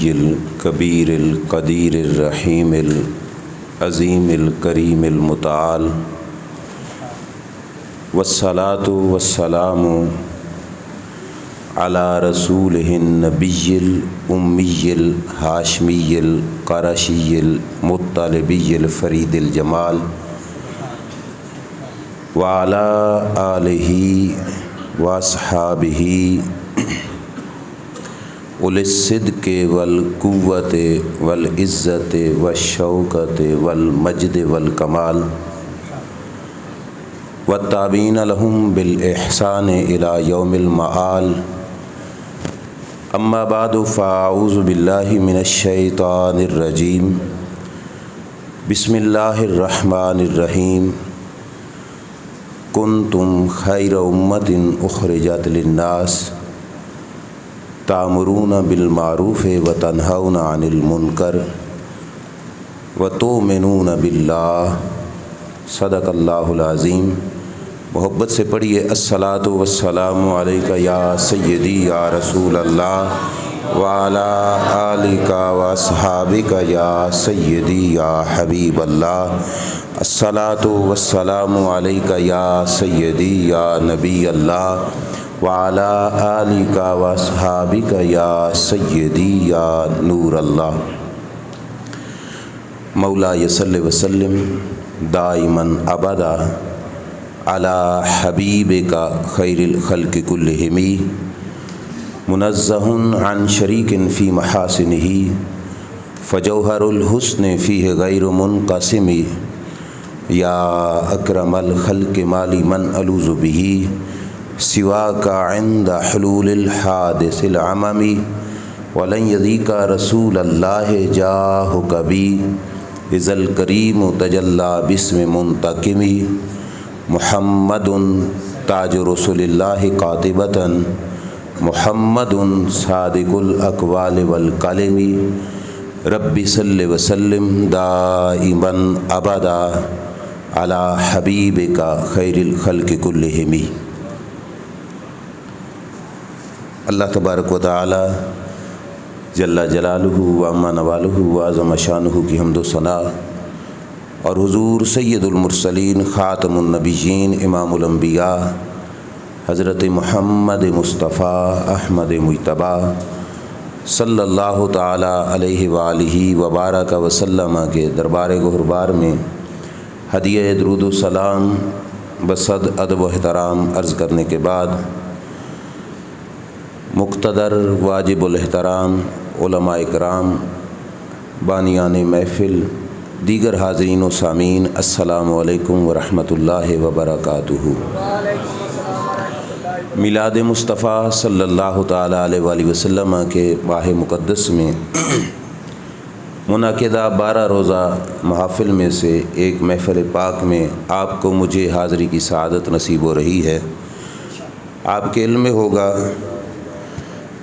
العلی الکبیر القدیر الرحیم العظیم الکریم المتعال والصلاة والسلام علی رسولہ النبی الامی الہاشمی القرشی المطلبی الفرید الجمال وعلی آلہ واصحابہ اولی الصدق والقوت والعزت والشوکت والمجد والکمال والتابعین لهم بالإحسان إلى يوم المآل اما بعد فاعوذ باللہ من الشیطان الرجیم بسم اللہ الرحمن الرحیم کنتم خیر امت اخرجت للناس تأمرون بالمعروف وتنہون عن المنکر وتؤمنون باللہ صدق اللہ العظیم۔ محبت سے پڑھیے الصلاۃ والسلام علیک یا سیدی یا رسول اللہ وعلی آلک واصحابک یا سیدی یا حبیب اللہ۔ الصلاۃ والسلام علیک یا سیدی یا نبی اللہ وعلی آلک واصحابک یا سیدی یا نور اللہ۔ مولا صلی وسلم دائماً ابدا علی حبیبک خیر الخلق کلہم منزہ عن شریک فی محاسنہ فجوہر الحسن فیہ غیر منقسم یا اکرم الخلق مالی من الوذ بہ سواک عند حلول الحادث العمم ولن یذیک رسول اللہ جاہک بی اذا الکریم تجلی باسم منتقم محمد تاج رسول اللہ قاطبۃ محمد صادق الاقوال والکلم رب صلی وسلم دائما ابدا علی حبیبک خیر الخلق کلہم۔ اللہ تبارک و تعالی جل جلالہ و عما نوالہ و عظم شانہ کی حمد و ثنا اور حضور سید المرسلین خاتم النبیین امام الانبیاء حضرت محمد مصطفیٰ احمد مجتبیٰ صلی اللہ تعالی علیہ وآلہ وبارک وسلم کے دربار گہربار میں ہدیہ درود و سلام بصد ادب و احترام عرض کرنے کے بعد مقتدر واجب الاحترام علماء اکرام بانیان محفل دیگر حاضرین و سامعین السلام علیکم ورحمۃ اللہ وبرکاتہ۔ میلاد مصطفیٰ صلی اللہ تعالی علیہ وآلہ وسلم کے ماہ مقدس میں منعقدہ 12 روزہ محافل میں سے ایک محفل پاک میں آپ کو مجھے حاضری کی سعادت نصیب ہو رہی ہے۔ آپ کے علم میں ہوگا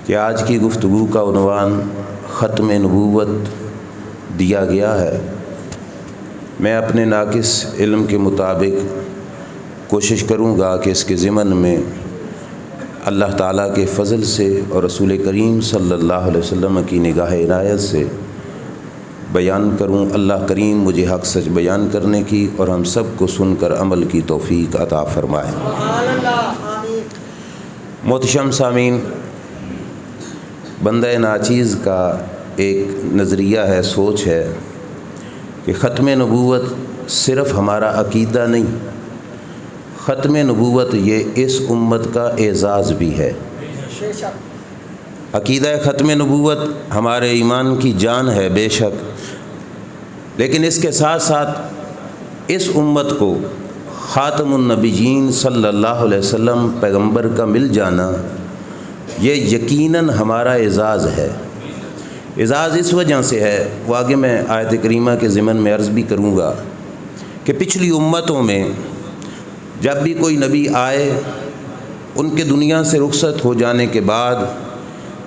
کہ آج کی گفتگو کا عنوان ختم نبوت دیا گیا ہے۔ میں اپنے ناقص علم کے مطابق کوشش کروں گا کہ اس کے ضمن میں اللہ تعالیٰ کے فضل سے اور رسول کریم صلی اللہ علیہ وسلم کی نگاہ عنایت سے بیان کروں۔ اللہ کریم مجھے حق سچ بیان کرنے کی اور ہم سب کو سن کر عمل کی توفیق عطا فرمائے۔ محتشم سامعین، بندہ ناچیز کا ایک نظریہ ہے، سوچ ہے کہ ختم نبوت صرف ہمارا عقیدہ نہیں، ختم نبوت یہ اس امت کا اعزاز بھی ہے۔ عقیدہ ختم نبوت ہمارے ایمان کی جان ہے بے شک، لیکن اس کے ساتھ ساتھ اس امت کو خاتم النبیین صلی اللہ علیہ وسلم پیغمبر کا مل جانا یہ یقیناً ہمارا اعزاز ہے۔ اعزاز اس وجہ سے ہے، وہ آگے میں آیت کریمہ کے ضمن میں عرض بھی کروں گا کہ پچھلی امتوں میں جب بھی کوئی نبی آئے، ان کے دنیا سے رخصت ہو جانے کے بعد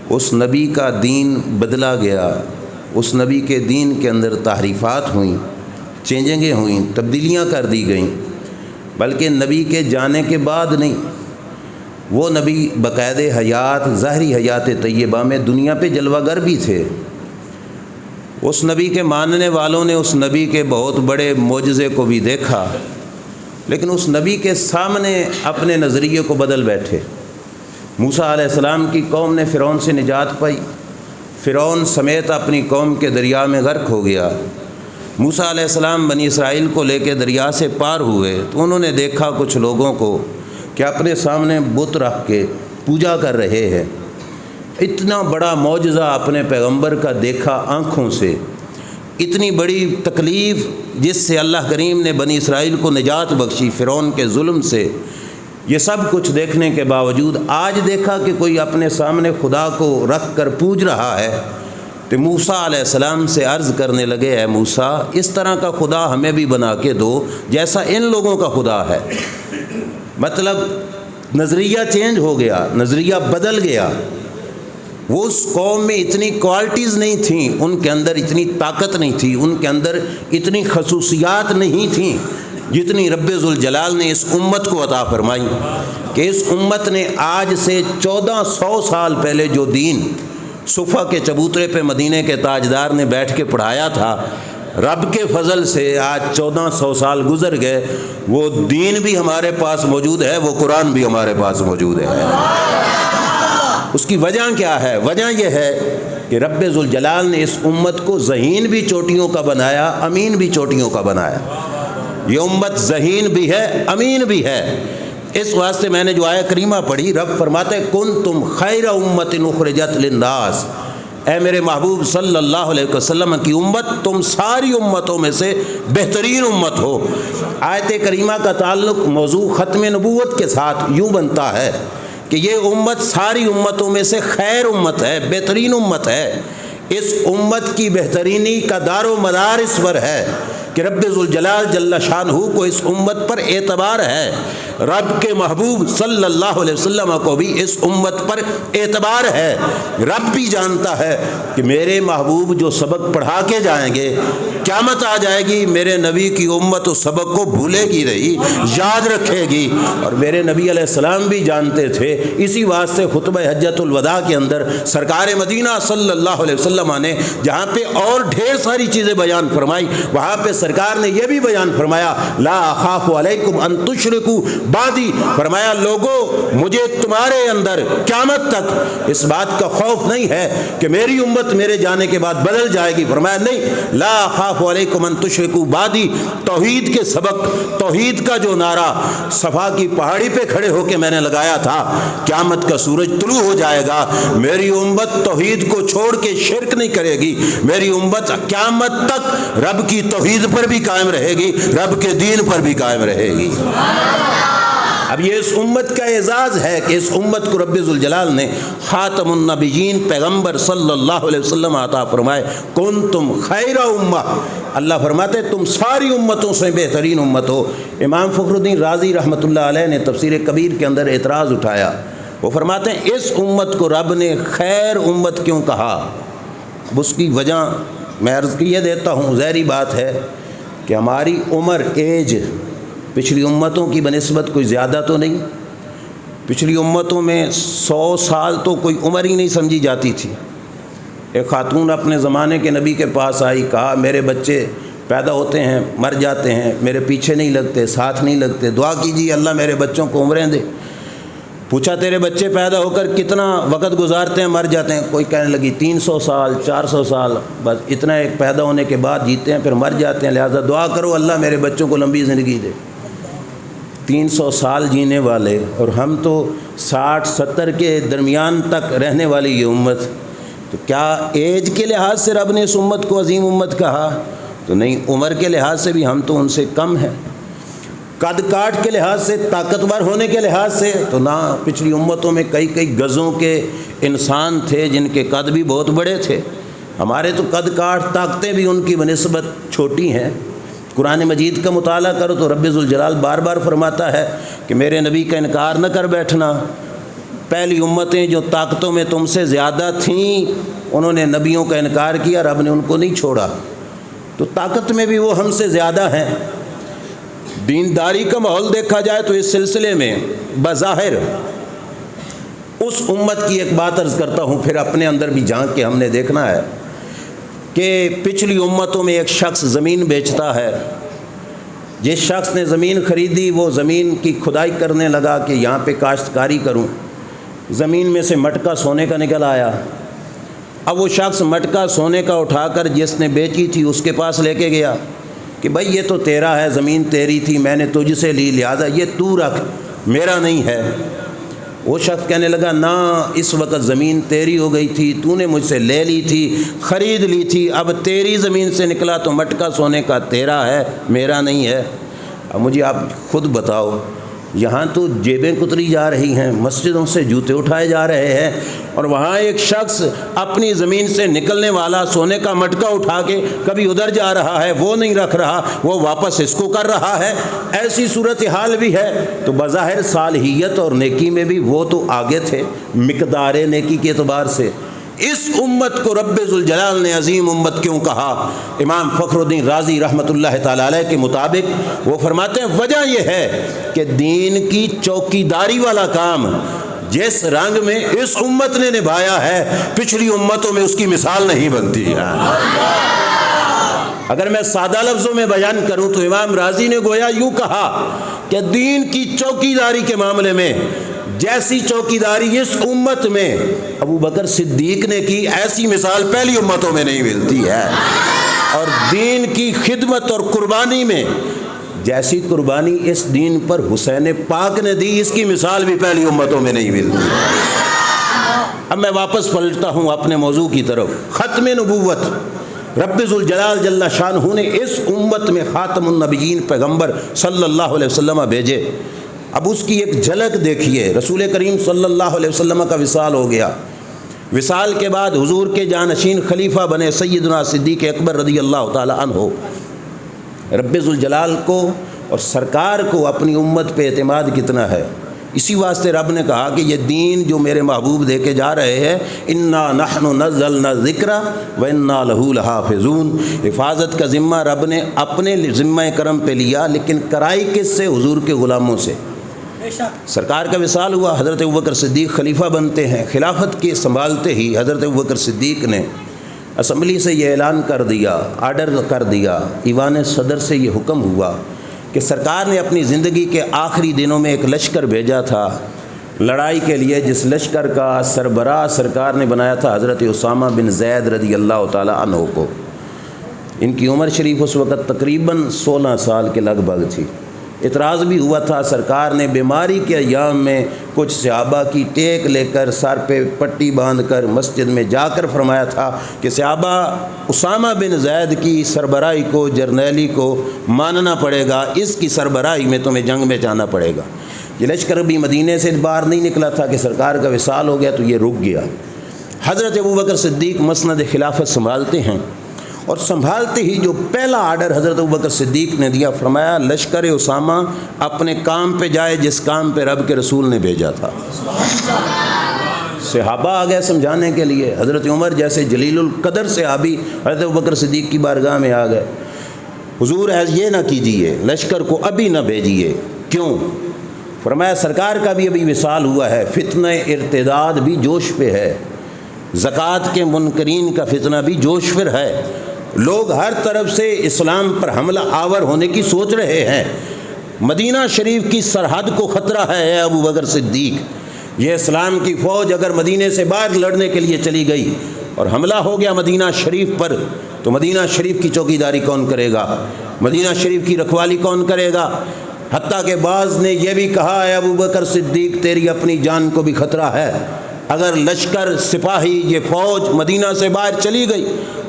اس نبی کا دین بدلا گیا، اس نبی کے دین کے اندر تحریفات ہوئیں، چینجنگیں ہوئیں، تبدیلیاں کر دی گئیں، بلکہ نبی کے جانے کے بعد نہیں، وہ نبی باقاعدہ حیات ظاہری حیات طیبہ میں دنیا پہ جلوہ گر بھی تھے، اس نبی کے ماننے والوں نے اس نبی کے بہت بڑے معجزے کو بھی دیکھا، لیکن اس نبی کے سامنے اپنے نظریے کو بدل بیٹھے۔ موسیٰ علیہ السلام کی قوم نے فرعون سے نجات پائی، فرعون سمیت اپنی قوم کے دریا میں غرق ہو گیا۔ موسیٰ علیہ السلام بنی اسرائیل کو لے کے دریا سے پار ہوئے تو انہوں نے دیکھا کچھ لوگوں کو کہ اپنے سامنے بت رکھ کے پوجا کر رہے ہیں۔ اتنا بڑا معجزہ اپنے پیغمبر کا دیکھا آنکھوں سے، اتنی بڑی تکلیف جس سے اللہ کریم نے بنی اسرائیل کو نجات بخشی فرعون کے ظلم سے، یہ سب کچھ دیکھنے کے باوجود آج دیکھا کہ کوئی اپنے سامنے خدا کو رکھ کر پوج رہا ہے تو موسیٰ علیہ السلام سے عرض کرنے لگے، اے موسیٰ اس طرح کا خدا ہمیں بھی بنا کے دو جیسا ان لوگوں کا خدا ہے۔ مطلب نظریہ چینج ہو گیا، نظریہ بدل گیا۔ وہ اس قوم میں اتنی کوالٹیز نہیں تھیں، ان کے اندر اتنی طاقت نہیں تھی، ان کے اندر اتنی خصوصیات نہیں تھیں جتنی رب ذوالجلال نے اس امت کو عطا فرمائی، کہ اس امت نے آج سے 1400 سال پہلے جو دین صفا کے چبوترے پہ مدینے کے تاجدار نے بیٹھ کے پڑھایا تھا، رب کے فضل سے آج 1400 سال گزر گئے، وہ دین بھی ہمارے پاس موجود ہے، وہ قرآن بھی ہمارے پاس موجود ہے۔ اس کی وجہ کیا ہے؟ وجہ یہ ہے کہ رب ذوالجلال نے اس امت کو ذہین بھی چوٹیوں کا بنایا، امین بھی چوٹیوں کا بنایا۔ یہ امت ذہین بھی ہے، امین بھی ہے۔ اس واسطے میں نے جو آیت کریمہ پڑھی، رب فرماتے کنتم خیر امت اخرجت للناس، اے میرے محبوب صلی اللہ علیہ وسلم کی امت تم ساری امتوں میں سے بہترین امت ہو۔ آیت کریمہ کا تعلق موضوع ختم نبوت کے ساتھ یوں بنتا ہے کہ یہ امت ساری امتوں میں سے خیر امت ہے، بہترین امت ہے۔ اس امت کی بہترینی کا دار و مدار اس پر ہے کہ رب ذوالجلال جل شانہ کو اس امت پر اعتبار ہے، رب کے محبوب صلی اللہ علیہ وسلم کو بھی اس امت پر اعتبار ہے۔ رب بھی جانتا ہے کہ میرے محبوب جو سبق پڑھا کے جائیں گے، قیامت آ جائے گی میرے نبی کی امت اس سبق کو بھولے گی نہیں، یاد رکھے گی۔ اور میرے نبی علیہ السلام بھی جانتے تھے، اسی واسطے خطبہ حجۃ الوداع کے اندر سرکار مدینہ صلی اللہ علیہ وسلم نے جہاں پہ اور ڈھیر ساری چیزیں بیان فرمائی، وہاں پہ سرکار نے یہ بھی بیان فرمایا لا اخاف علیکم ان تشرکوا بعدی، فرمایا لوگوں مجھے تمہارے اندر قیامت تک اس بات کا خوف نہیں ہے کہ میری امت میرے جانے کے بعد بدل جائے گی۔ فرمایا نہیں، لا اخاف علیکم ان تشرکوا بعدی، توحید کے سبق، توحید کا جو نعرہ صفا کی پہاڑی پہ کھڑے ہو کے میں نے لگایا تھا، قیامت کا سورج طلوع ہو جائے گا، میری امت توحید کو چھوڑ کے شرک نہیں کرے گی، میری امت قیامت تک رب کی توحید پر بھی قائم رہے گی، رب کے دین پر بھی قائم رہے گی۔ اب یہ اس امت کا اعزاز ہے کہ اس امت کو رب ذوالجلال نے خاتم النبیین پیغمبر صلی اللہ علیہ وسلم عطا فرمائے، کنتم خیر امہ، اللہ فرماتے تم ساری امتوں سے بہترین امت ہو۔ امام فخر الدین رازی رحمۃ اللہ علیہ نے تفسیر کبیر کے اندر اعتراض اٹھایا، وہ فرماتے ہیں اس امت کو رب نے خیر امت کیوں کہا؟ اس کی وجہ میں عرض کیے دیتا ہوں، ظاہری بات ہے کہ ہماری عمر ایج پچھلی امتوں کی بنسبت کوئی زیادہ تو نہیں، پچھلی امتوں میں 100 سال تو کوئی عمر ہی نہیں سمجھی جاتی تھی۔ ایک خاتون اپنے زمانے کے نبی کے پاس آئی، کہا میرے بچے پیدا ہوتے ہیں مر جاتے ہیں، میرے پیچھے نہیں لگتے، ساتھ نہیں لگتے، دعا کیجیے اللہ میرے بچوں کو عمریں دے۔ پوچھا تیرے بچے پیدا ہو کر کتنا وقت گزارتے ہیں مر جاتے ہیں؟ کوئی کہنے لگی 300 سال 400 سال، بس اتنا ایک پیدا ہونے کے بعد جیتے ہیں پھر مر جاتے ہیں، لہٰذا دعا کرو اللہ میرے بچوں کو لمبی زندگی دے۔ 300 سال جینے والے اور ہم تو 60-70 کے درمیان تک رہنے والی یہ امت، تو کیا ایج کے لحاظ سے رب نے اس امت کو عظیم امت کہا؟ تو نہیں، عمر کے لحاظ سے بھی ہم تو ان سے کم ہیں، قد کاٹ کے لحاظ سے، طاقتور ہونے کے لحاظ سے تو نہ، پچھلی امتوں میں کئی گزوں کے انسان تھے جن کے قد بھی بہت بڑے تھے، ہمارے تو قد کاٹ طاقتیں بھی ان کی بنسبت چھوٹی ہیں۔ قرآن مجید کا مطالعہ کرو تو رب ذوالجلال بار بار فرماتا ہے کہ میرے نبی کا انکار نہ کر بیٹھنا، پہلی امتیں جو طاقتوں میں تم سے زیادہ تھیں انہوں نے نبیوں کا انکار کیا، رب نے ان کو نہیں چھوڑا، تو طاقت میں بھی وہ ہم سے زیادہ ہیں۔ دینداری کا ماحول دیکھا جائے تو اس سلسلے میں بظاہر اس امت کی ایک بات عرض کرتا ہوں، پھر اپنے اندر بھی جھانک کے ہم نے دیکھنا ہے۔ کہ پچھلی امتوں میں ایک شخص زمین بیچتا ہے. جس شخص نے زمین خریدی وہ زمین کی کھدائی کرنے لگا کہ یہاں پہ کاشتکاری کروں. زمین میں سے مٹکا سونے کا نکل آیا. اب وہ شخص مٹکا سونے کا اٹھا کر جس نے بیچی تھی اس کے پاس لے کے گیا کہ بھائی یہ تو تیرا ہے، زمین تیری تھی، میں نے تجھ سے لی، لہٰذا یہ تو رکھ، میرا نہیں ہے. وہ شخص کہنے لگا نہ، اس وقت زمین تیری ہو گئی تھی، تو نے مجھ سے لے لی تھی، خرید لی تھی، اب تیری زمین سے نکلا تو مٹکا سونے کا تیرا ہے، میرا نہیں ہے. اب مجھے آپ خود بتاؤ، یہاں تو جیبیں کتری جا رہی ہیں، مسجدوں سے جوتے اٹھائے جا رہے ہیں، اور وہاں ایک شخص اپنی زمین سے نکلنے والا سونے کا مٹکا اٹھا کے کبھی ادھر جا رہا ہے، وہ نہیں رکھ رہا، وہ واپس اس کو کر رہا ہے. ایسی صورتحال بھی ہے. تو بظاہر صالحیت اور نیکی میں بھی وہ تو آگے تھے مقدار نیکی کے اعتبار سے. اس امت کو رب ذوالجلال نے عظیم امت کیوں کہا؟ امام فخر الدین رازی رحمۃ اللہ تعالی علیہ کے مطابق وہ فرماتے ہیں وجہ یہ ہے کہ دین کی چوکیداری والا کام جس رنگ میں اس امت نے نبھایا ہے، پچھلی امتوں میں اس کی مثال نہیں بنتی ہے. اگر میں سادہ لفظوں میں بیان کروں تو امام رازی نے گویا یوں کہا کہ دین کی چوکیداری کے معاملے میں جیسی چوکیداری اس امت میں ابو بکر صدیق نے کی، ایسی مثال پہلی امتوں میں نہیں ملتی ہے. اور دین کی خدمت اور قربانی میں جیسی قربانی اس دین پر حسین پاک نے دی، اس کی مثال بھی پہلی امتوں میں نہیں ملتی. اب میں واپس پلٹتا ہوں اپنے موضوع کی طرف. ختم نبوت رب ذوالجلال جل شانہ نے اس امت میں خاتم النبیین پیغمبر صلی اللہ علیہ وسلم بھیجے. اب اس کی ایک جھلک دیکھیے. رسول کریم صلی اللہ علیہ وسلم کا وصال ہو گیا. وصال کے بعد حضور کے جانشین خلیفہ بنے سیدنا صدیق اکبر رضی اللہ تعالی عنہ. رب ذوالجلال کو اور سرکار کو اپنی امت پہ اعتماد کتنا ہے. اسی واسطے رب نے کہا کہ یہ دین جو میرے محبوب دے کے جا رہے ہیں، انا نحن نزلنا الذکر وانا لہ لحافظون، حفاظت کا ذمہ رب نے اپنے ذمہ کرم پہ لیا، لیکن کرائی کس سے؟ حضور کے غلاموں سے. سرکار کا وصال ہوا، حضرت ابوبکر صدیق خلیفہ بنتے ہیں. خلافت کے سنبھالتے ہی حضرت ابوبکر صدیق نے اسمبلی سے یہ اعلان کر دیا، آرڈر کر دیا، ایوان صدر سے یہ حکم ہوا کہ سرکار نے اپنی زندگی کے آخری دنوں میں ایک لشکر بھیجا تھا لڑائی کے لیے، جس لشکر کا سربراہ سرکار نے بنایا تھا حضرت اسامہ بن زید رضی اللہ تعالی عنہ کو. ان کی عمر شریف اس وقت تقریباً 16 سال کے لگ بھگ تھی. اعتراض بھی ہوا تھا. سرکار نے بیماری کے ایام میں کچھ صحابہ کی ٹیک لے کر سر پہ پٹی باندھ کر مسجد میں جا کر فرمایا تھا کہ صحابہ اسامہ بن زید کی سربراہی کو، جرنیلی کو ماننا پڑے گا، اس کی سربراہی میں تمہیں جنگ میں جانا پڑے گا. یہ لشکر بھی مدینے سے باہر نہیں نکلا تھا کہ سرکار کا وصال ہو گیا تو یہ رک گیا. حضرت ابوبکر صدیق مسند خلافت سنبھالتے ہیں، اور سنبھالتے ہی جو پہلا آرڈر حضرت ابوبکر صدیق نے دیا، فرمایا لشکر اسامہ اپنے کام پہ جائے جس کام پہ رب کے رسول نے بھیجا تھا. صحابہ آ گئے سمجھانے کے لیے. حضرت عمر جیسے جلیل القدر صحابی حضرت ابوبکر صدیق کی بارگاہ میں آ گئے. حضور یہ نہ کیجئے، لشکر کو ابھی نہ بھیجیے. کیوں؟ فرمایا سرکار کا بھی ابھی وصال ہوا ہے، فتنہ ارتداد بھی جوش پہ ہے، زکوٰۃ کے منکرین کا فتنہ بھی جوش پر ہے، لوگ ہر طرف سے اسلام پر حملہ آور ہونے کی سوچ رہے ہیں. مدینہ شریف کی سرحد کو خطرہ ہے اے ابو بکر صدیق. یہ اسلام کی فوج اگر مدینے سے باہر لڑنے کے لیے چلی گئی اور حملہ ہو گیا مدینہ شریف پر، تو مدینہ شریف کی چوکیداری کون کرے گا؟ مدینہ شریف کی رکھوالی کون کرے گا؟ حتیٰ کہ بعض نے یہ بھی کہا اے ابو بکر صدیق تیری اپنی جان کو بھی خطرہ ہے. اگر لشکر سپاہی یہ فوج مدینہ سے باہر چلی گئی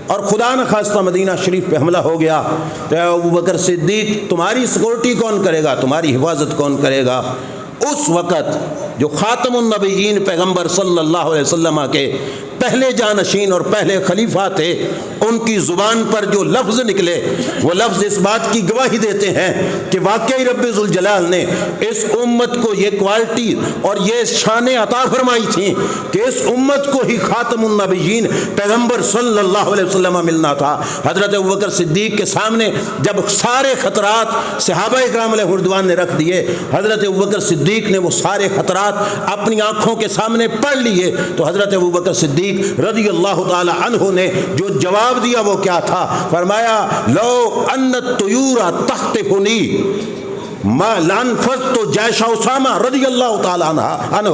اور خدا نخواستہ خاصہ مدینہ شریف پہ حملہ ہو گیا تو اے ابو بکر صدیق تمہاری سیکورٹی کون کرے گا؟ تمہاری حفاظت کون کرے گا؟ اس وقت جو خاتم النبیین پیغمبر صلی اللہ علیہ وسلم کے پہلے جانشین اور پہلے خلیفہ تھے، ان کی زبان پر جو لفظ نکلے وہ لفظ اس بات کی گواہی دیتے ہیں کہ واقعی رب ذوالجلال نے اس امت کو یہ کوالٹی اور یہ شانیں عطا فرمائی تھیں کہ اس امت کو ہی خاتم النبیین پیغمبر صلی اللہ علیہ وسلم ملنا تھا. حضرت ابوبکر صدیق کے سامنے جب سارے خطرات صحابہ کرام علیہ رضوان نے رکھ دیے، حضرت ابوبکر صدیق نے وہ سارے خطرات اپنی آنکھوں کے سامنے پڑھ لیے، تو حضرت ابوبکر صدیق صدیق رضی اللہ تعالی عنہ نے جو جواب دیا وہ کیا تھا؟ فرمایا لو ان الطیور تخطفنی ما لانفذت جیش اسامہ رضی اللہ تعالی عنہ.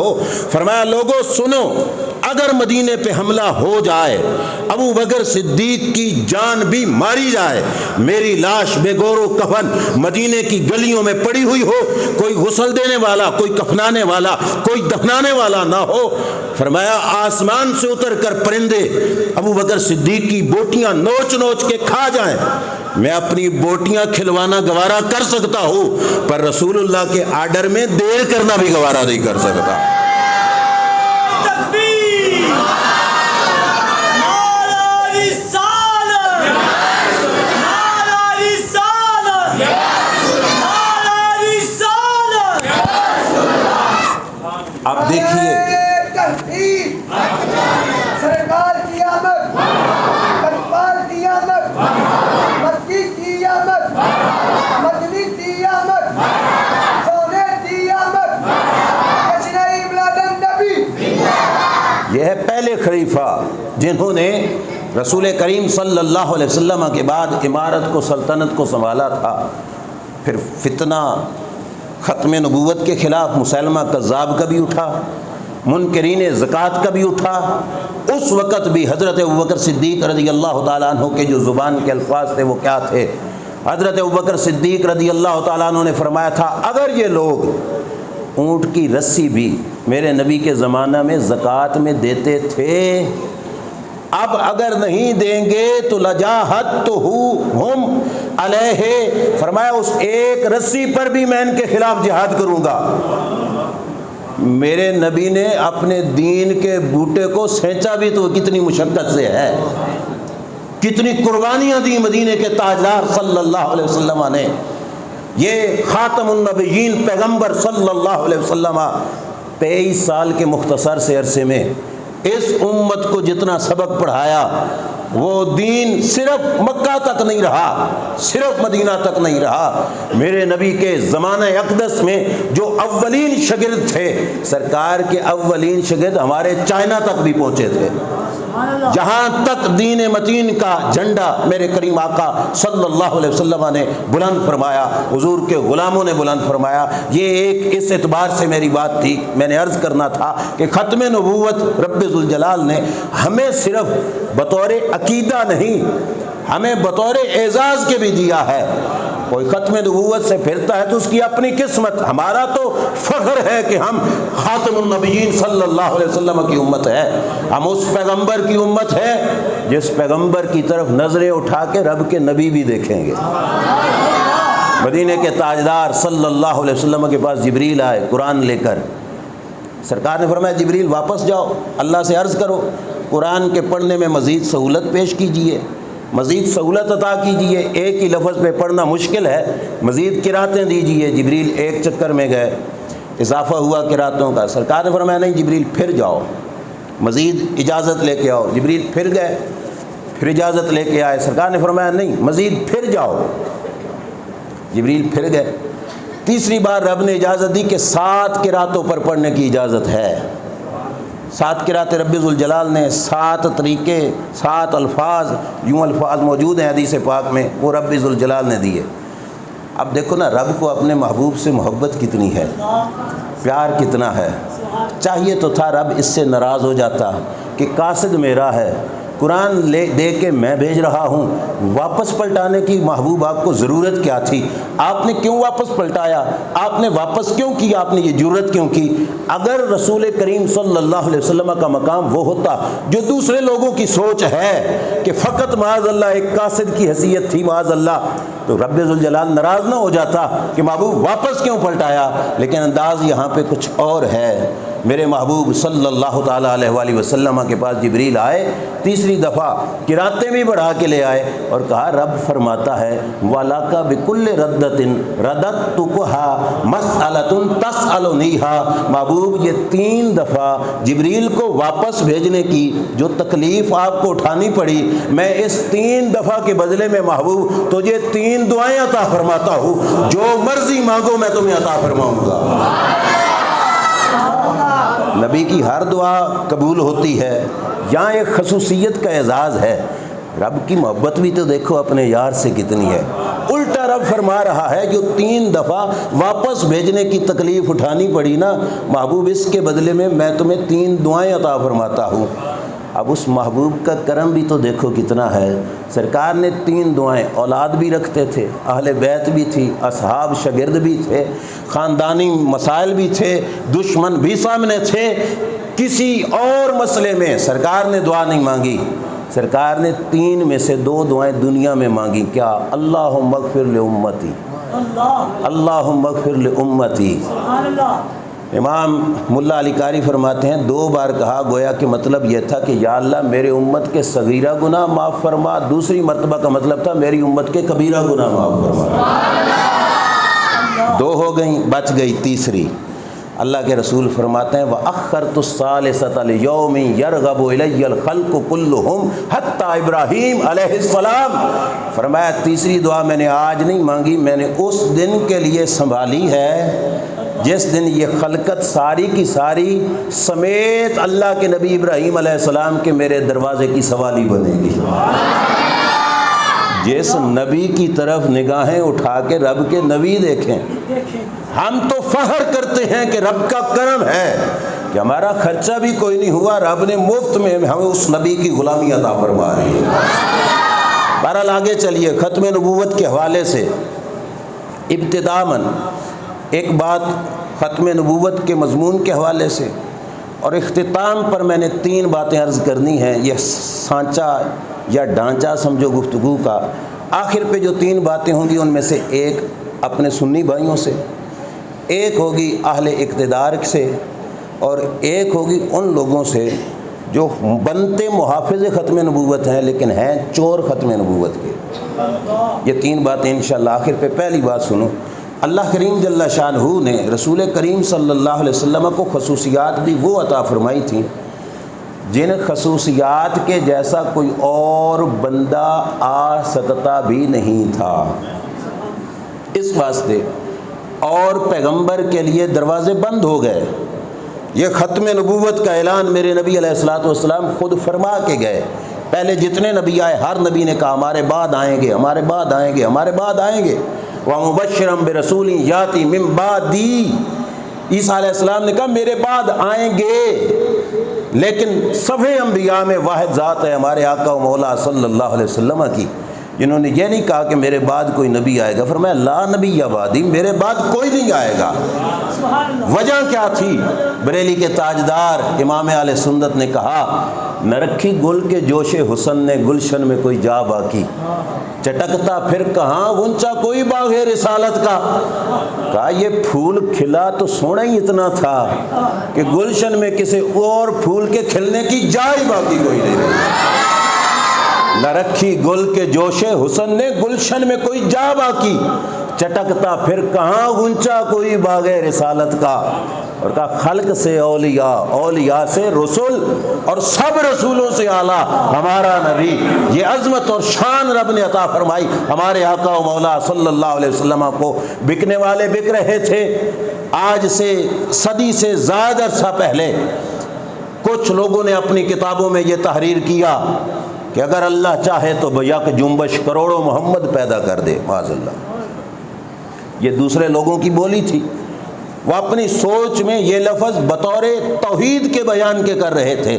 فرمایا لوگوں سنو، اگر مدینے پہ حملہ ہو جائے، ابو بکر صدیق کی جان بھی ماری جائے، میری لاش بے گور و کفن مدینے کی گلیوں میں پڑی ہوئی ہو، کوئی غسل دینے والا، کوئی کفنانے والا، کوئی دفنانے والا نہ ہو، فرمایا آسمان سے اتر کر پرندے ابو بکر صدیق کی بوٹیاں نوچ نوچ کے کھا جائیں، میں اپنی بوٹیاں کھلوانا گوارا کر سکتا ہوں، پر رسول اللہ کے آرڈر میں دیر کرنا بھی گوارا نہیں کر سکتا. آپ دیکھیے سرکار کی آمد، اقبال کی آمد، مکی کی آمد، مدنی کی آمد، سونے کی آمد، کشنائی ملادن نبی. یہ ہے پہلے خلیفہ جنہوں نے رسول کریم صلی اللہ علیہ وسلم کے بعد امارت کو، سلطنت کو سنبھالا تھا. پھر فتنہ ختم نبوت کے خلاف مسیلمہ کذاب کا بھی اٹھا، منکرین زکوٰۃ کا بھی اٹھا. اس وقت بھی حضرت ابوبکر صدیق رضی اللہ تعالیٰ عنہ کے جو زبان کے الفاظ تھے وہ کیا تھے؟ حضرت ابوبکر صدیق رضی اللہ تعالیٰ عنہ نے فرمایا تھا اگر یہ لوگ اونٹ کی رسی بھی میرے نبی کے زمانہ میں زکوٰۃ میں دیتے تھے، اب اگر نہیں دیں گے تو لجاہدتہم علیہ، فرمایا اس ایک رسی پر بھی میں ان کے خلاف جہاد کروں گا. میرے نبی نے اپنے دین کے بوٹے کو سینچا بھی تو کتنی مشقت سے ہے، کتنی قربانیاں دی مدینے کے تاجدار صلی اللہ علیہ وسلم نے. یہ خاتم النبیین پیغمبر صلی اللہ علیہ وسلم 23 سال کے مختصر سے عرصے میں اس امت کو جتنا سبق پڑھایا، وہ دین صرف مکہ تک نہیں رہا، صرف مدینہ تک نہیں رہا. میرے نبی کے زمانہ اقدس میں جو اولین شاگرد تھے، سرکار کے اولین شاگرد ہمارے چائنا تک بھی پہنچے تھے. جہاں تک دین متین کا جھنڈا میرے کریم آقا صلی اللہ علیہ وسلم نے بلند فرمایا، حضور کے غلاموں نے بلند فرمایا. یہ ایک اس اعتبار سے میری بات تھی، میں نے عرض کرنا تھا کہ ختم نبوت رب ذوالجلال نے ہمیں صرف بطور عقیدہ نہیں، ہمیں بطور اعزاز کے بھی دیا ہے. کوئی ختم نبوت سے پھرتا ہے تو اس کی اپنی قسمت، ہمارا تو فخر ہے کہ ہم خاتم النبیین صلی اللہ علیہ وسلم کی امت ہے. ہم اس پیغمبر کی امت ہے جس پیغمبر کی طرف نظریں اٹھا کے رب کے نبی بھی دیکھیں گے. مدینے کے تاجدار صلی اللہ علیہ وسلم کے پاس جبریل آئے قرآن لے کر. سرکار نے فرمایا جبریل واپس جاؤ، اللہ سے عرض کرو قرآن کے پڑھنے میں مزید سہولت پیش کیجئے، مزید سہولت عطا کیجئے. ایک ہی لفظ پہ پڑھنا مشکل ہے، مزید قراتیں دیجئے. جبریل ایک چکر میں گئے، اضافہ ہوا قراتوں کا. سرکار نے فرمایا نہیں جبریل پھر جاؤ، مزید اجازت لے کے آؤ. جبریل پھر گئے، پھر اجازت لے کے آئے. سرکار نے فرمایا نہیں مزید پھر جاؤ. جبریل پھر گئے. تیسری بار رب نے اجازت دی کہ 7 قراتوں پر پڑھنے کی اجازت ہے. 7 قرات رب ذوالجلال نے 7 طریقے، 7 الفاظ، یوں الفاظ موجود ہیں حدیث پاک میں، وہ رب ذوالجلال نے دیے. اب دیکھو نا رب کو اپنے محبوب سے محبت کتنی ہے، پیار کتنا ہے. چاہیے تو تھا رب اس سے ناراض ہو جاتا کہ قاصد میرا ہے، قرآن دے کے میں بھیج رہا ہوں، واپس پلٹانے کی محبوب آپ کو ضرورت کیا تھی؟ آپ نے کیوں واپس پلٹایا؟ آپ نے واپس کیوں کیا؟ آپ نے یہ جرت کیوں کی؟ اگر رسول کریم صلی اللہ علیہ وسلم کا مقام وہ ہوتا جو دوسرے لوگوں کی سوچ ہے کہ فقط معاذ اللہ ایک قاصد کی حیثیت تھی معاذ اللہ، تو رب ذوالجلال ناراض نہ ہو جاتا کہ محبوب واپس کیوں پلٹایا. لیکن انداز یہاں پہ کچھ اور ہے. میرے محبوب صلی اللہ تعالیٰ علیہ وآلہ وسلم کے پاس جبریل آئے، تیسری دفعہ قراتیں بھی بڑھا کے لے آئے اور کہا رب فرماتا ہے وَلَكَ بِكُلِّ رَدَّةٍ رَدَدتُّكَهَا مَسْأَلَةٌ تَسْأَلُنِيهَا. محبوب یہ 3 دفعہ جبریل کو واپس بھیجنے کی جو تکلیف آپ کو اٹھانی پڑی، میں اس 3 دفعہ کے بدلے میں محبوب تجھے 3 دعائیں عطا فرماتا ہوں، جو مرضی مانگو میں تمہیں عطا فرماؤں گا. نبی کی ہر دعا قبول ہوتی ہے، یہاں ایک خصوصیت کا اعزاز ہے، رب کی محبت بھی تو دیکھو اپنے یار سے کتنی ہے۔ الٹا رب فرما رہا ہے جو 3 دفعہ واپس بھیجنے کی تکلیف اٹھانی پڑی نا محبوب، اس کے بدلے میں تمہیں 3 دعائیں عطا فرماتا ہوں۔ اب اس محبوب کا کرم بھی تو دیکھو کتنا ہے، سرکار نے 3 دعائیں، اولاد بھی رکھتے تھے، اہل بیت بھی تھی، اصحاب شاگرد بھی تھے، خاندانی مسائل بھی تھے، دشمن بھی سامنے تھے، کسی اور مسئلے میں سرکار نے دعا نہیں مانگی، سرکار نے 3 میں سے 2 دعائیں دنیا میں مانگی، کیا؟ اللہم اغفر لامتی، اللہم اغفر لامتی۔ امام ملا علی قاری فرماتے ہیں 2 بار کہا، گویا کہ مطلب یہ تھا کہ یا اللہ میرے امت کے صغیرہ گناہ معاف فرما، دوسری مرتبہ کا مطلب تھا میری امت کے کبیرہ گناہ معاف فرما۔ 2 ہو گئیں، بچ گئی تیسری۔ اللہ کے رسول فرماتے ہیں وَأَخَّرْتُ الثَّالِثَةَ لِيَوْمٍ يَرْغَبُ إِلَيَّ الْخَلْقُ كُلُّهُمْ حَتَّى ابراہیم علیہ السلام، فرمایا تیسری دعا میں نے آج نہیں مانگی، میں نے اس دن کے لیے سنبھالی ہے جس دن یہ خلقت ساری کی ساری سمیت اللہ کے نبی ابراہیم علیہ السلام کے میرے دروازے کی سوالی بنے گی۔ جس نبی کی طرف نگاہیں اٹھا کے رب کے نبی دیکھیں، ہم تو فخر کرتے ہیں کہ رب کا کرم ہے کہ ہمارا خرچہ بھی کوئی نہیں ہوا، رب نے مفت میں ہمیں اس نبی کی غلامی عطا فرما رہی ہے۔ بہرحال آگے چلیے، ختم نبوت کے حوالے سے ابتداءً ایک بات ختم نبوت کے مضمون کے حوالے سے، اور اختتام پر میں نے 3 باتیں عرض کرنی ہیں، یہ سانچہ یا ڈھانچہ سمجھو گفتگو کا۔ آخر پہ جو 3 باتیں ہوں گی ان میں سے ایک اپنے سنی بھائیوں سے، ایک ہوگی اہل اقتدار سے، اور ایک ہوگی ان لوگوں سے جو بنتے محافظ ختم نبوت ہیں لیکن ہیں چور ختم نبوت کے۔ یہ 3 باتیں انشاءاللہ۔ آخر پہ پہلی بات سنو، اللہ کریم جل شانہ نے رسول کریم صلی اللہ علیہ وسلم کو خصوصیات بھی وہ عطا فرمائی تھیں جن خصوصیات کے جیسا کوئی اور بندہ آ سکتا بھی نہیں تھا۔ اس واسطے اور پیغمبر کے لیے دروازے بند ہو گئے۔ یہ ختم نبوت کا اعلان میرے نبی علیہ الصلوۃ والسلام خود فرما کے گئے۔ پہلے جتنے نبی آئے ہر نبی نے کہا ہمارے بعد آئیں گے، ہمارے بعد آئیں گے، ہمارے بعد آئیں گے۔ وَمُبَشِّرًا بِرَسُولٍ يَأْتِي مِن بَعْدِي، عیسیٰ علیہ السلام نے کہا میرے بعد آئیں گے، لیکن سبھی انبیاء میں واحد ذات ہے ہمارے آقا و مولا صلی اللہ علیہ وسلم کی، جنہوں نے یہ نہیں کہا کہ میرے بعد کوئی نبی آئے گا، فرمایا لا نبی بعدی، میرے بعد کوئی نہیں آئے گا۔ وجہ کیا تھی؟ بریلی کے تاجدار امام اہل سنت نے کہا نہ رکھی گل کے جوش حسن نے گلشن میں کوئی جا باقی، چٹکتا پھر کہاں غنچہ کوئی باغ رسالت کا۔ کہا یہ پھول کھلا تو سونا ہی اتنا تھا کہ گلشن میں کسی اور پھول کے کھلنے کی جا ہی باقی کوئی نہیں رہی۔ نہ رکھی گل کے جوش حسن نے گلشن میں کوئی جا باقی، چٹکتا پھر کہاں غنچہ کوئی باغ رسالت کا۔ اور کہا خلق سے اولیاء، اولیاء سے رسول، اور سب رسولوں سے اعلیٰ ہمارا نبی۔ یہ عظمت اور شان رب نے عطا فرمائی ہمارے آقا و مولا صلی اللہ علیہ وسلم کو۔ بکنے والے بک رہے تھے، آج سے صدی سے زائد عرصہ پہلے کچھ لوگوں نے اپنی کتابوں میں یہ تحریر کیا کہ اگر اللہ چاہے تو بیک جنبش کروڑوں محمد پیدا کر دے، معاذ اللہ۔ یہ دوسرے لوگوں کی بولی تھی، وہ اپنی سوچ میں یہ لفظ بطور توحید کے بیان کے کر رہے تھے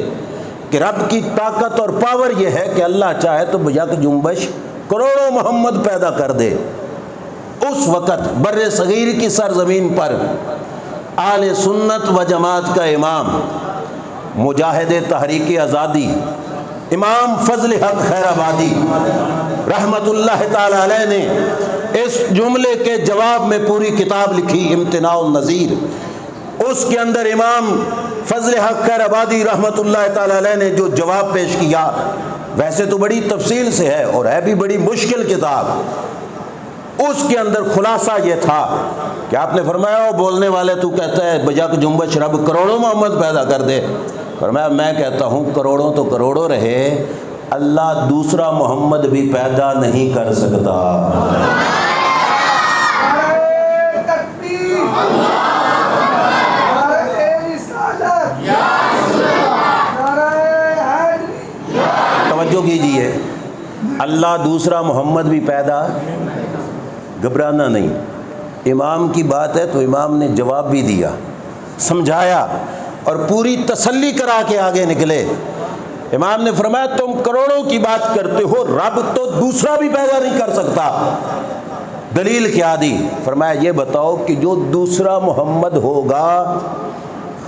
کہ رب کی طاقت اور پاور یہ ہے کہ اللہ چاہے تو بیک جنبش کروڑوں محمد پیدا کر دے۔ اس وقت بر صغیر کی سرزمین پر اہل سنت و جماعت کا امام، مجاہد تحریک آزادی، امام فضل حق خیر آبادی رحمت اللہ تعالی علیہ نے اس جملے کے جواب میں پوری کتاب لکھی امتناع النظیر۔ اس کے اندر امام فضل حق خیر آبادی رحمت اللہ تعالی علیہ نے جو جواب پیش کیا، ویسے تو بڑی تفصیل سے ہے اور ہے بھی بڑی مشکل کتاب، اس کے اندر خلاصہ یہ تھا کہ آپ نے فرمایا وہ بولنے والے تو کہتا ہے بیک جنبش رب کروڑوں محمد پیدا کر دے، فرمایا میں کہتا ہوں کروڑوں تو کروڑوں رہے، اللہ دوسرا محمد بھی پیدا نہیں کر سکتا۔ اللہ دوسرا محمد بھی پیدا، گھبرانا نہیں۔ امام کی بات ہے تو امام نے جواب بھی دیا، سمجھایا اور پوری تسلی کرا کے آگے نکلے۔ امام نے فرمایا تم کروڑوں کی بات کرتے ہو، رب تو دوسرا بھی پیدا نہیں کر سکتا۔ دلیل کیا دی؟ فرمایا یہ بتاؤ کہ جو دوسرا محمد ہوگا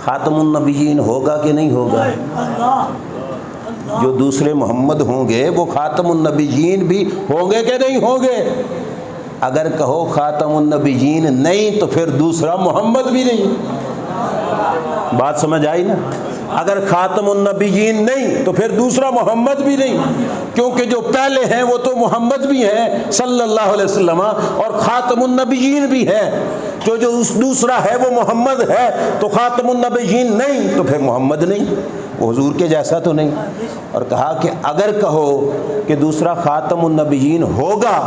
خاتم النبیین ہوگا کہ نہیں ہوگا؟ جو دوسرے محمد ہوں گے وہ خاتم النبیین بھی ہوں گے کہ نہیں ہوں گے؟ اگر کہو خاتم النبیین نہیں تو پھر دوسرا محمد بھی نہیں۔ بات سمجھ آئی نا؟ اگر خاتم النبیین نہیں تو پھر دوسرا محمد بھی نہیں، کیونکہ جو پہلے ہیں وہ تو محمد بھی ہیں صلی اللہ علیہ وسلم اور خاتم النبیین بھی ہیں۔ جو دوسرا ہے وہ محمد ہے تو خاتم النبیین نہیں تو پھر محمد نہیں، وہ حضور کے جیسا تو نہیں۔ اور کہا کہ اگر کہو کہ دوسرا خاتم النبیین ہوگا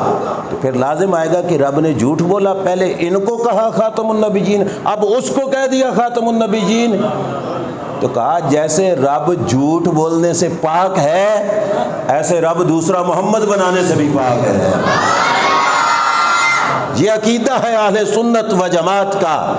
تو پھر لازم آئے گا کہ رب نے جھوٹ بولا، پہلے ان کو کہا خاتم النبیین، اب اس کو کہہ دیا خاتم النبیین۔ تو کہا جیسے رب جھوٹ بولنے سے پاک ہے ایسے رب دوسرا محمد بنانے سے بھی پاک ہے۔ یہ عقیدہ ہے اہل سنت و جماعت کا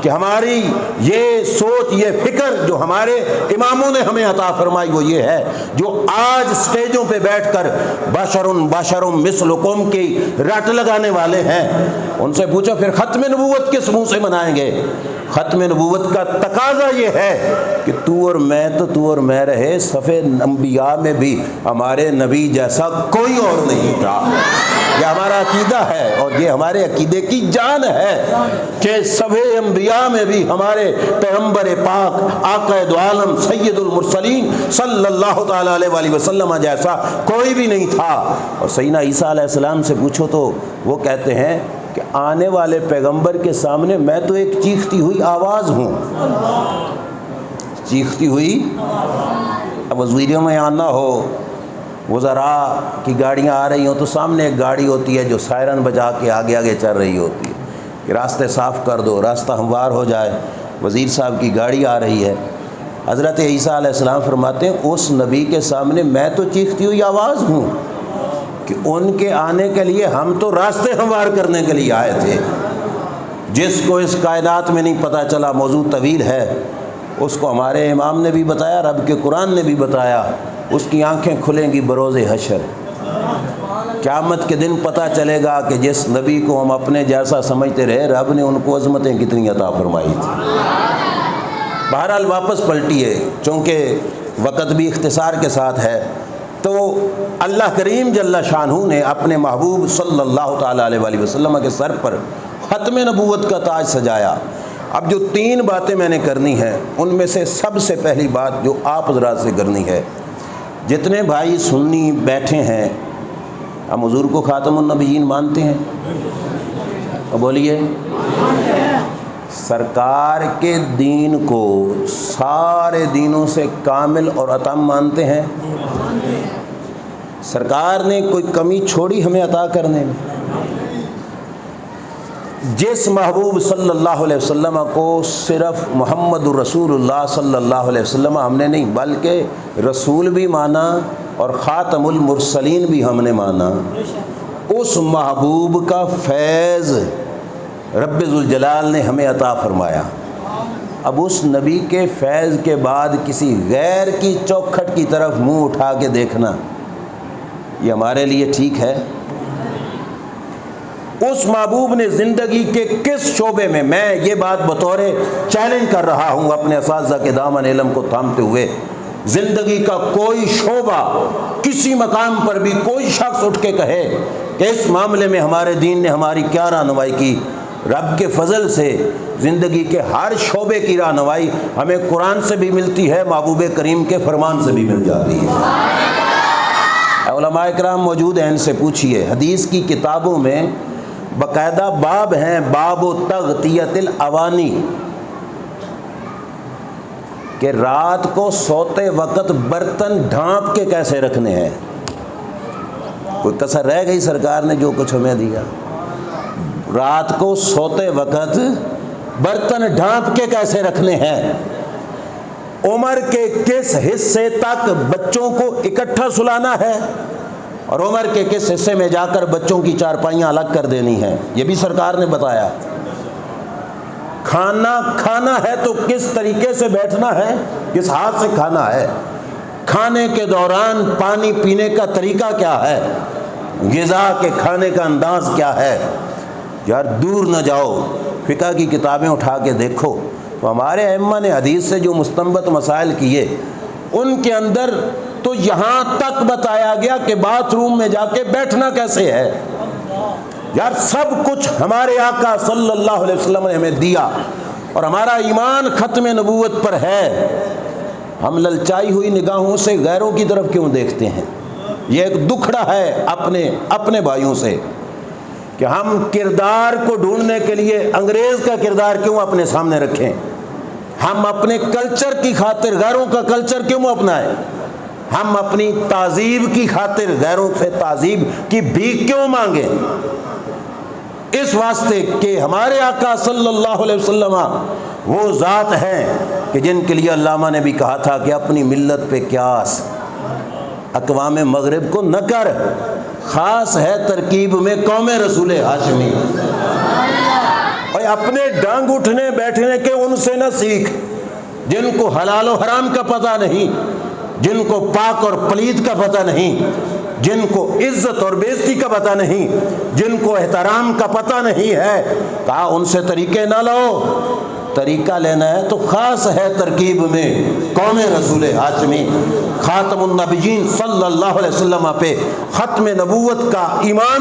کہ ہماری یہ سوچ، یہ فکر جو ہمارے اماموں نے ہمیں عطا فرمائی وہ یہ ہے، جو آج سٹیجوں پہ بیٹھ کر بشر مثلکم کی رٹ لگانے والے ہیں، ان سے پوچھو پھر ختم نبوت کس منہ سے منائیں گے؟ ختم نبوت کا تقاضا یہ ہے کہ تو اور میں رہے، صفِ انبیاء میں بھی ہمارے نبی جیسا کوئی اور نہیں تھا۔ یہ ہمارا عقیدہ ہے اور یہ ہمارے عقیدے کی جان ہے کہ صفِ انبیاء میں بھی ہمارے پیغمبر پاک آقا دو عالم سید المرسلین صلی اللہ تعالیٰ علیہ وآلہ وسلم جیسا کوئی بھی نہیں تھا۔ اور سیدنا عیسیٰ علیہ السلام سے پوچھو تو وہ کہتے ہیں کہ آنے والے پیغمبر کے سامنے میں تو ایک چیختی ہوئی آواز ہوں، چیختی ہوئی۔ اب وزیروں میں آنا ہو، وزراء کی گاڑیاں آ رہی ہوں تو سامنے ایک گاڑی ہوتی ہے جو سائرن بجا کے آگے آگے چل رہی ہوتی ہے کہ راستے صاف کر دو، راستہ ہموار ہو جائے۔ وزیر صاحب کی گاڑی آ رہی ہے، حضرت عیسیٰ علیہ السلام فرماتے ہیں اس نبی کے سامنے میں تو چیختی ہوئی آواز ہوں کہ ان کے آنے کے لیے ہم تو راستے ہموار کرنے کے لیے آئے تھے۔ جس کو اس کائنات میں نہیں پتہ چلا، موضوع طویل ہے، اس کو ہمارے امام نے بھی بتایا، رب کے قرآن نے بھی بتایا، اس کی آنکھیں کھلیں گی بروز حشر۔ قیامت کے دن پتہ چلے گا کہ جس نبی کو ہم اپنے جیسا سمجھتے رہے رب نے ان کو عظمتیں کتنی عطا فرمائی تھی۔ بہرحال واپس پلٹیے، چونکہ وقت بھی اختصار کے ساتھ ہے، تو اللہ کریم جل شانہ نے اپنے محبوب صلی اللہ تعالیٰ علیہ وآلہ وسلم کے سر پر ختم نبوت کا تاج سجایا۔ اب جو 3 باتیں میں نے کرنی ہیں ان میں سے سب سے پہلی بات جو آپ حضرات سے کرنی ہے، جتنے بھائی سنی بیٹھے ہیں ہم حضور کو خاتم النبیین مانتے ہیں؟ بولیے، سرکار کے دین کو سارے دینوں سے کامل اور اتم مانتے ہیں؟ سرکار نے کوئی کمی چھوڑی ہمیں عطا کرنے میں؟ جس محبوب صلی اللہ علیہ وسلم کو صرف محمد رسول اللہ صلی اللہ علیہ وسلم ہم نے نہیں بلکہ رسول بھی مانا اور خاتم المرسلین بھی ہم نے مانا، اس محبوب کا فیض رب ذوالجلال نے ہمیں عطا فرمایا۔ اب اس نبی کے فیض کے بعد کسی غیر کی چوکھٹ کی طرف منہ اٹھا کے دیکھنا یہ ہمارے لیے ٹھیک ہے؟ اس محبوب نے زندگی کے کس شعبے میں یہ بات بطور چیلنج کر رہا ہوں اپنے اساتذہ کے دامن علم کو تھامتے ہوئے، زندگی کا کوئی شعبہ کسی مقام پر بھی کوئی شخص اٹھ کے کہے کہ اس معاملے میں ہمارے دین نے ہماری کیا رہنمائی کی، رب کے فضل سے زندگی کے ہر شعبے کی رہنمائی ہمیں قرآن سے بھی ملتی ہے، محبوب کریم کے فرمان سے بھی مل جاتی ہے۔ علماء کرام موجود ہیں، ان سے پوچھئے، حدیث کی کتابوں میں باقاعدہ باب ہیں، باب تغطیت الاوانی، کہ رات کو سوتے وقت برتن ڈھانپ کے کیسے رکھنے ہیں۔ کوئی کسر رہ گئی سرکار نے جو کچھ ہمیں دیا؟ رات کو سوتے وقت برتن ڈھانپ کے کیسے رکھنے ہیں، عمر کے کس حصے تک بچوں کو اکٹھا سلانا ہے، اور عمر کے کس حصے میں جا کر بچوں کی چارپائیاں الگ کر دینی ہیں، یہ بھی سرکار نے بتایا۔ کھانا ہے تو کس طریقے سے بیٹھنا ہے، کس ہاتھ سے کھانا ہے، کھانے کے دوران پانی پینے کا طریقہ کیا ہے، غذا کے کھانے کا انداز کیا ہے۔ یار دور نہ جاؤ، فقہ کی کتابیں اٹھا کے دیکھو تو ہمارے ائمہ نے حدیث سے جو مستنبط مسائل کیے ان کے اندر تو یہاں تک بتایا گیا کہ باتھ روم میں جا کے بیٹھنا کیسے ہے۔ یار سب کچھ ہمارے آقا صلی اللہ علیہ وسلم نے ہمیں دیا اور ہمارا ایمان ختم نبوت پر ہے، ہم للچائی ہوئی نگاہوں سے غیروں کی طرف کیوں دیکھتے ہیں؟ یہ ایک دکھڑا ہے اپنے بھائیوں سے کہ ہم کردار کو ڈھونڈنے کے لیے انگریز کا کردار کیوں اپنے سامنے رکھیں، ہم اپنے کلچر کی خاطر غیروں کا کلچر کیوں اپنائیں، ہم اپنی تہذیب کی خاطر غیروں سے تہذیب کی بھیک کیوں مانگیں؟ اس واسطے کہ ہمارے آقا صلی اللہ علیہ وسلم وہ ذات ہیں کہ جن کے لیے علامہ نے بھی کہا تھا کہ اپنی ملت پہ قیاس اقوام مغرب کو نہ کر، خاص ہے ترکیب میں قوم رسول ہاشمی۔ اور اپنے ڈانگ اٹھنے بیٹھنے کے ان سے نہ سیکھ جن کو حلال و حرام کا پتہ نہیں، جن کو پاک اور پلید کا پتہ نہیں، جن کو عزت اور بے عزتی کا پتہ نہیں، جن کو احترام کا پتہ نہیں ہے، کہا ان سے طریقے نہ لو، طریقہ لینا ہے تو خاص ہے ترکیب میں قوم رسول ہاشمی۔ خاتم النبیین صلی اللہ علیہ وسلم پہ ختم نبوت کا ایمان